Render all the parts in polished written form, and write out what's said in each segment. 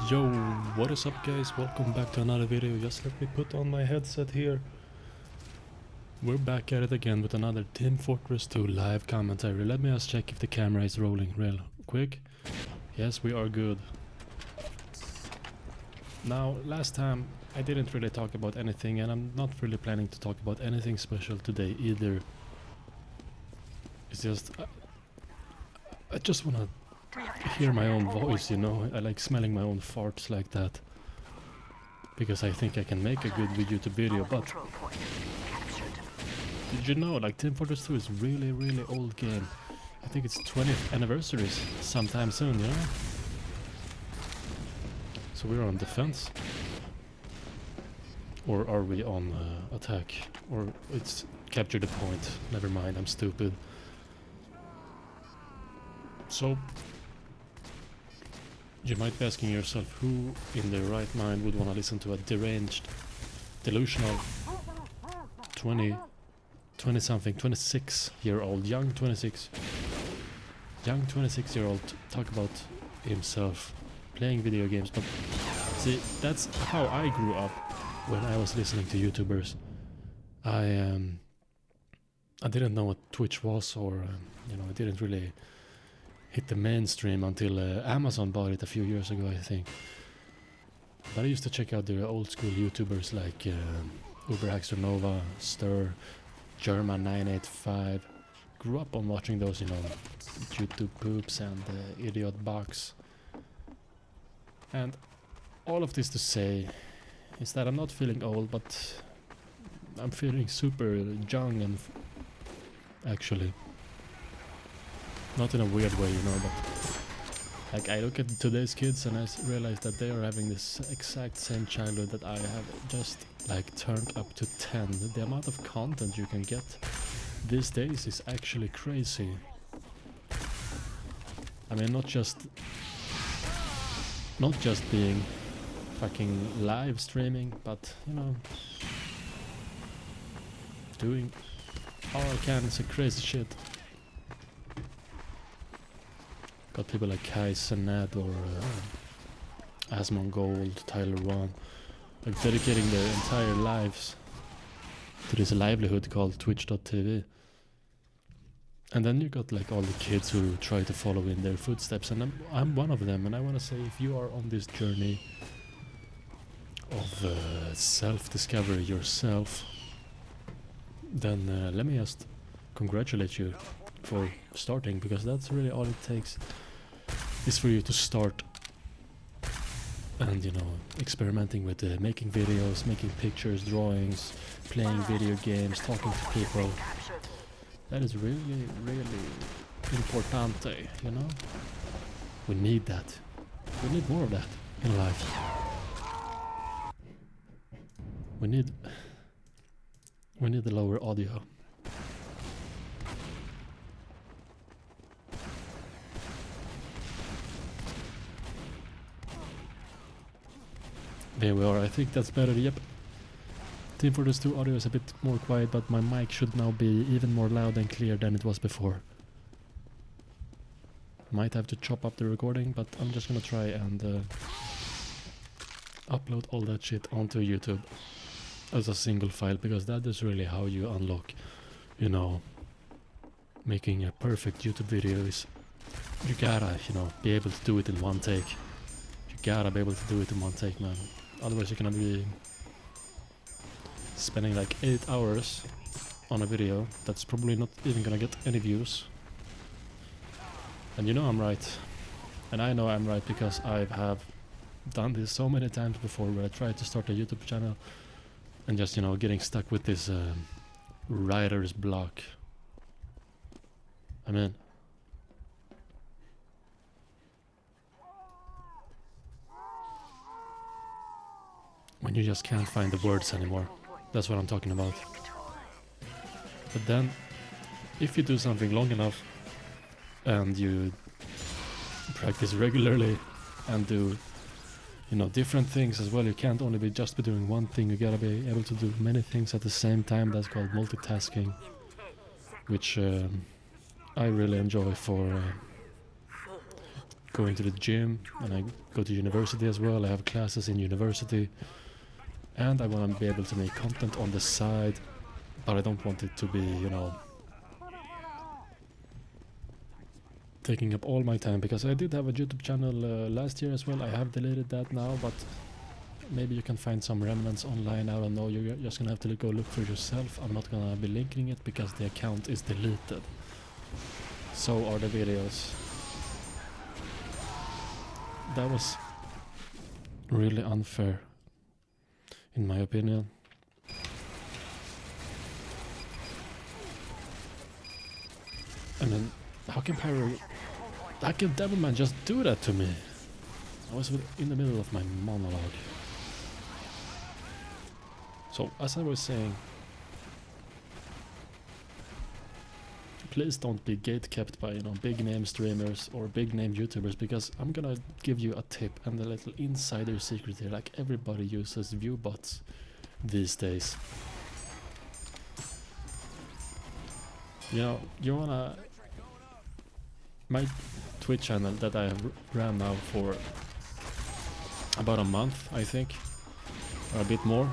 Yo, what is up guys? Welcome back to another video. Just let me put on my headset here. We're back at it again with another Team Fortress 2 live commentary. Let me just check if the camera is rolling real quick. Yes, we are good. Now, last time I didn't really talk about anything, and I'm not really planning to talk about anything special today either. It's just I just wanna hear my own voice, you know. I like smelling my own farts like that, because I think I can make a good YouTube video. But did you know, like, Team Fortress 2 is really old game. I think it's 20th anniversary sometime soon, you know. So we're on defense, or are we on attack? Or it's capture the point. Never mind, I'm stupid. So you might be asking yourself, who in their right mind would want to listen to a deranged, delusional 20-something, 26-year-old, young 26-year-old talk about himself playing video games? But see, that's how I grew up when I was listening to YouTubers. I didn't know what Twitch was, or you know, I didn't really hit the mainstream until Amazon bought it a few years ago, I think. But I used to check out the old school YouTubers like Uber Nova, Stir, German 985. Grew up on watching those, you know, YouTube Poops and Idiot Box. And all of this to say is that I'm not feeling old, but I'm feeling super young and actually. Not in a weird way, you know, but like I look at today's kids and I realize that they are having this exact same childhood that I have, just like turned up to 10. The amount of content you can get these days is actually crazy. I mean, not just being fucking live streaming, but you know, doing all kinds of crazy shit. Got people like Kais and Ned, or Asmon Gold, Tyler One, like dedicating their entire lives to this livelihood called Twitch.tv. And then you got like all the kids who try to follow in their footsteps, and I'm one of them. And I want to say, if you are on this journey of self-discovery yourself, then let me just congratulate you for starting, because that's really all it takes, is for you to start and, you know, experimenting with making videos, making pictures, drawings, playing video games, talking to people. That is really importante, you know. We need that. We need more of that in life. We need the lower audio. There we are, I think that's better, yep. Team Fortress 2 audio is a bit more quiet, but my mic should now be even more loud and clear than it was before. Might have to chop up the recording, but I'm just gonna try and upload all that shit onto YouTube as a single file, because that is really how you unlock, you know, making a perfect YouTube video. Is you gotta, you know, be able to do it in one take. You gotta be able to do it in one take, man. Otherwise you're gonna be spending like 8 hours on a video that's probably not even gonna get any views. And you know I'm right. And I know I'm right because I have done this so many times before, where I tried to start a YouTube channel and just, you know, getting stuck with this writer's block. I mean, when you just can't find the words anymore. That's what I'm talking about. But then, if you do something long enough and you practice regularly and do, you know, different things as well, you can't only be doing one thing. You gotta be able to do many things at the same time. That's called multitasking, which I really enjoy for going to the gym, and I go to university as well. I have classes in university, and I want to be able to make content on the side, but I don't want it to be, you know, taking up all my time, because I did have a YouTube channel last year as well. I have deleted that now, but maybe you can find some remnants online. I don't know, you're just gonna have to go look for yourself. I'm not gonna be linking it because the account is deleted. So are the videos. That was really unfair, in my opinion. And then, how can Devilman just do that to me? I was in the middle of my monologue. So, as I was saying, please don't be gatekept by, you know, big name streamers or big name YouTubers, because I'm gonna give you a tip and a little insider secret here. Like, everybody uses view bots these days. You know, you wanna... My Twitch channel that I have ran now for about a month, I think, or a bit more.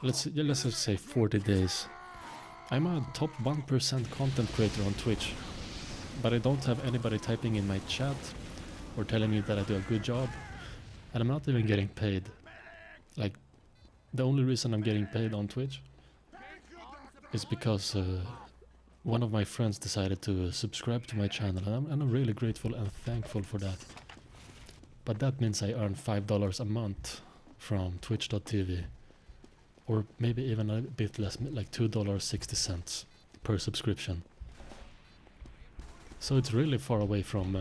Let's just say 40 days. I'm a top 1% content creator on Twitch, but I don't have anybody typing in my chat or telling me that I do a good job, and I'm not even getting paid. Like, the only reason I'm getting paid on Twitch is because one of my friends decided to subscribe to my channel, and I'm really grateful and thankful for that. But that means I earn $5 a month from twitch.tv, or maybe even a bit less, like $2.60 per subscription. So it's really far away from,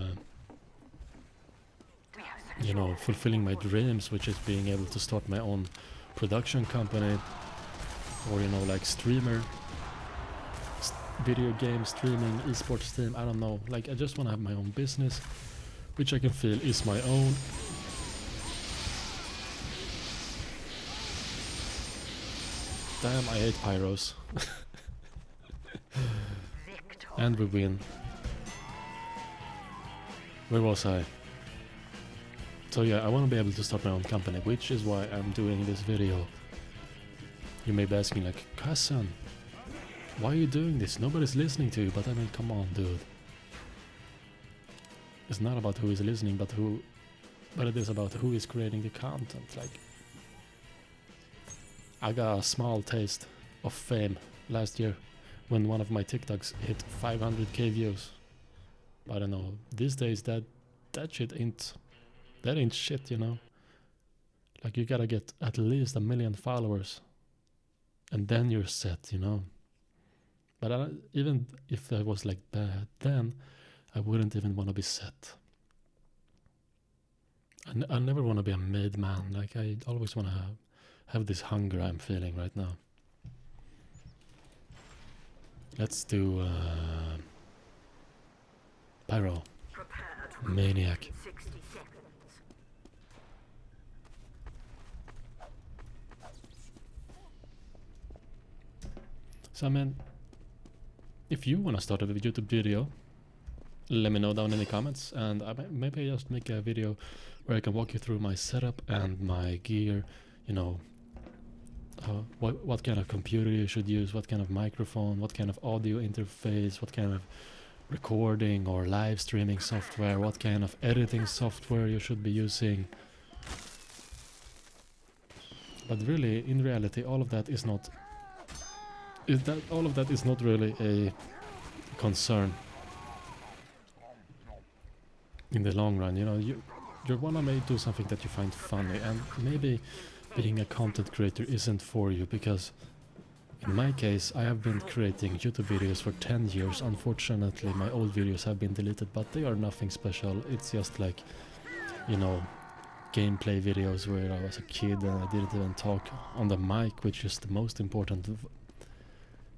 you know, fulfilling my dreams, which is being able to start my own production company, or, you know, like streamer, video game streaming, esports stream, I don't know. Like, I just want to have my own business, which I can feel is my own. Damn, I hate pyros. And we win. Where was I? So yeah, I want to be able to start my own company, which is why I'm doing this video. You may be asking, like, cousin, why are you doing this? Nobody's listening to you. But I mean, come on, dude. It's not about who is listening, but it is about who is creating the content. Like, I got a small taste of fame last year when one of my TikToks hit 500k views. I don't know, these days that shit ain't shit, you know. Like, you gotta get at least 1 million followers, and then you're set, you know. But even if I was like that, then I wouldn't even want to be set. I never want to be a made man. Like, I always want to have this hunger I'm feeling right now. Let's do Pyromaniac. So, I mean, if you want to start a YouTube video, let me know down in the comments, and maybe I just make a video where I can walk you through my setup and my gear, you know, what kind of computer you should use, what kind of microphone, what kind of audio interface, what kind of recording or live streaming software, what kind of editing software you should be using. But really, in reality, all of that is not really a concern in the long run. You know, you wanna do something that you find funny, and maybe being a content creator isn't for you, because in my case, I have been creating YouTube videos for 10 years. Unfortunately, my old videos have been deleted, but they are nothing special. It's just like, you know, gameplay videos where I was a kid and I didn't even talk on the mic, which is the most important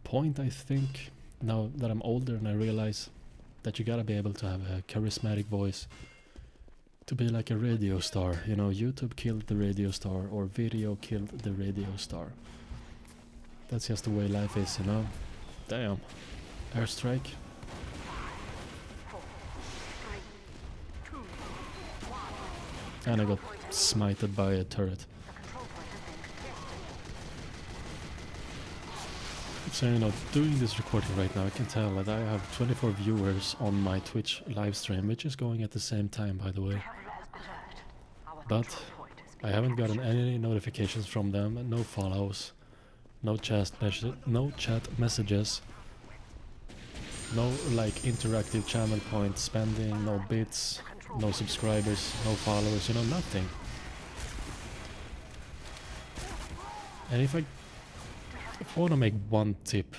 point, I think. Now that I'm older and I realize that you gotta be able to have a charismatic voice to be like a radio star. You know, YouTube killed the radio star, or video killed the radio star. That's just the way life is, you know. Damn. Airstrike. And I got smited by a turret. So, you know, doing this recording right now, I can tell that I have 24 viewers on my Twitch live stream, which is going at the same time, by the way. But I haven't gotten any notifications from them, no follows, no chat messages, no like interactive channel point spending, no bits, no subscribers, no followers, you know, nothing. And if I want to make one tip,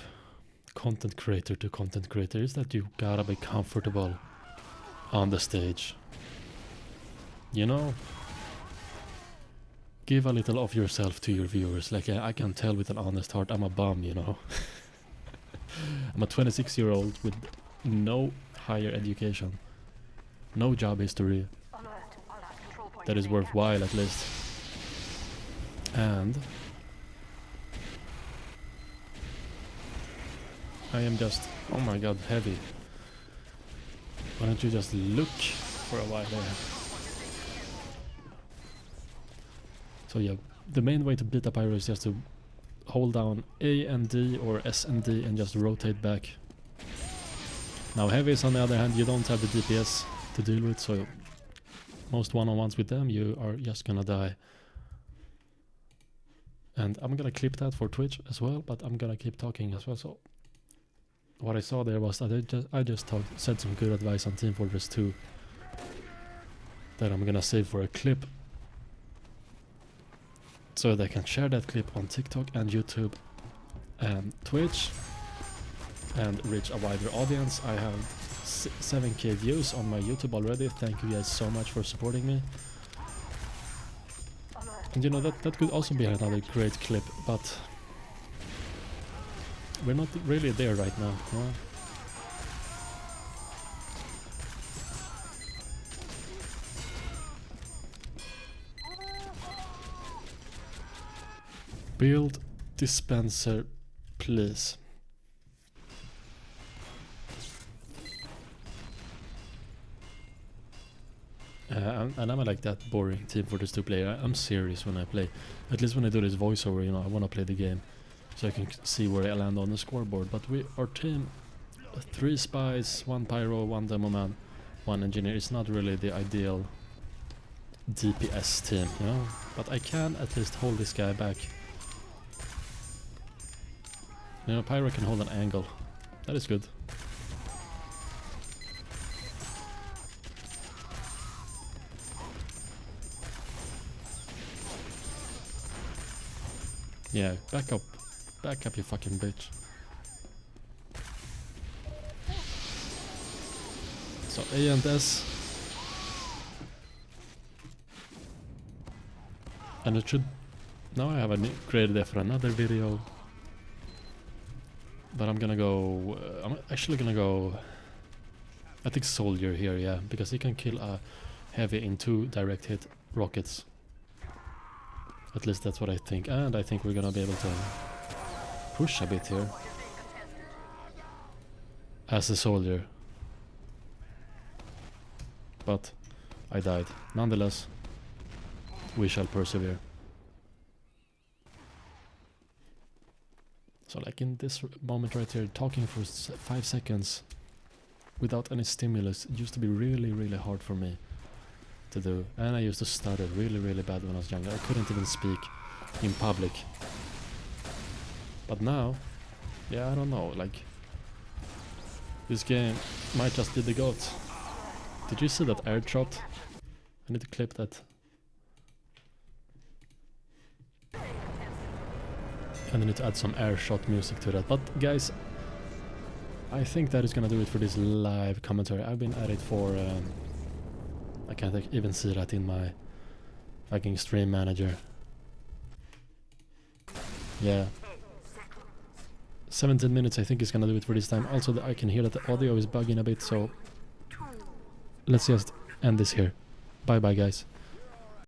content creator to content creator, is that you gotta be comfortable on the stage. You know? Give a little of yourself to your viewers. Like, I can tell with an honest heart, I'm a bum, you know? I'm a 26-year-old with no higher education, no job history that is worthwhile at least, and I am just, oh my god, heavy. Why don't you just look for a while there? So yeah, the main way to beat a pyro is just to hold down A and D or S and D and just rotate back. Now heavies on the other hand, you don't have the DPS to deal with, so most one-on-ones with them you are just gonna die. And I'm gonna clip that for Twitch as well, but I'm gonna keep talking as well. So what I saw there was that I just said some good advice on Team Fortress 2 that I'm gonna save for a clip, so they can share that clip on TikTok and YouTube and Twitch and reach a wider audience. I have 7k views on my YouTube already. Thank you guys so much for supporting me. And you know, that could also be another great clip, but we're not really there right now, no? Build dispenser, please. And I'm like that boring Team Fortress 2 player. I'm serious when I play. At least when I do this voiceover, you know, I want to play the game so I can see where I land on the scoreboard. But our team, 3 spies, 1 pyro, 1 demo man, 1 engineer. It's not really the ideal DPS team, you know? But I can at least hold this guy back. You know, pyro can hold an angle. That is good. Yeah, back up. Back up, you fucking bitch. So A and S. And it should... Now I have created it for another video. But I'm gonna go... I'm actually gonna go... I think soldier here, yeah. Because he can kill a heavy in 2 direct hit rockets. At least that's what I think. And I think we're gonna be able to push a bit here. As a soldier. But I died. Nonetheless, we shall persevere. So like in this moment right here, talking for 5 seconds without any stimulus used to be really, really hard for me to do. And I used to stutter really, really bad when I was younger. I couldn't even speak in public. But now, yeah, I don't know, like, this game might just be the GOAT. Did you see that air shot? I need to clip that. And I need to add some air shot music to that. But guys, I think that is gonna do it for this live commentary. I've been at it for... I can't even see that in my fucking stream manager. Yeah. 17 minutes I think is gonna do it for this time. Also I can hear that the audio is bugging a bit, so let's just end this here. Bye bye guys.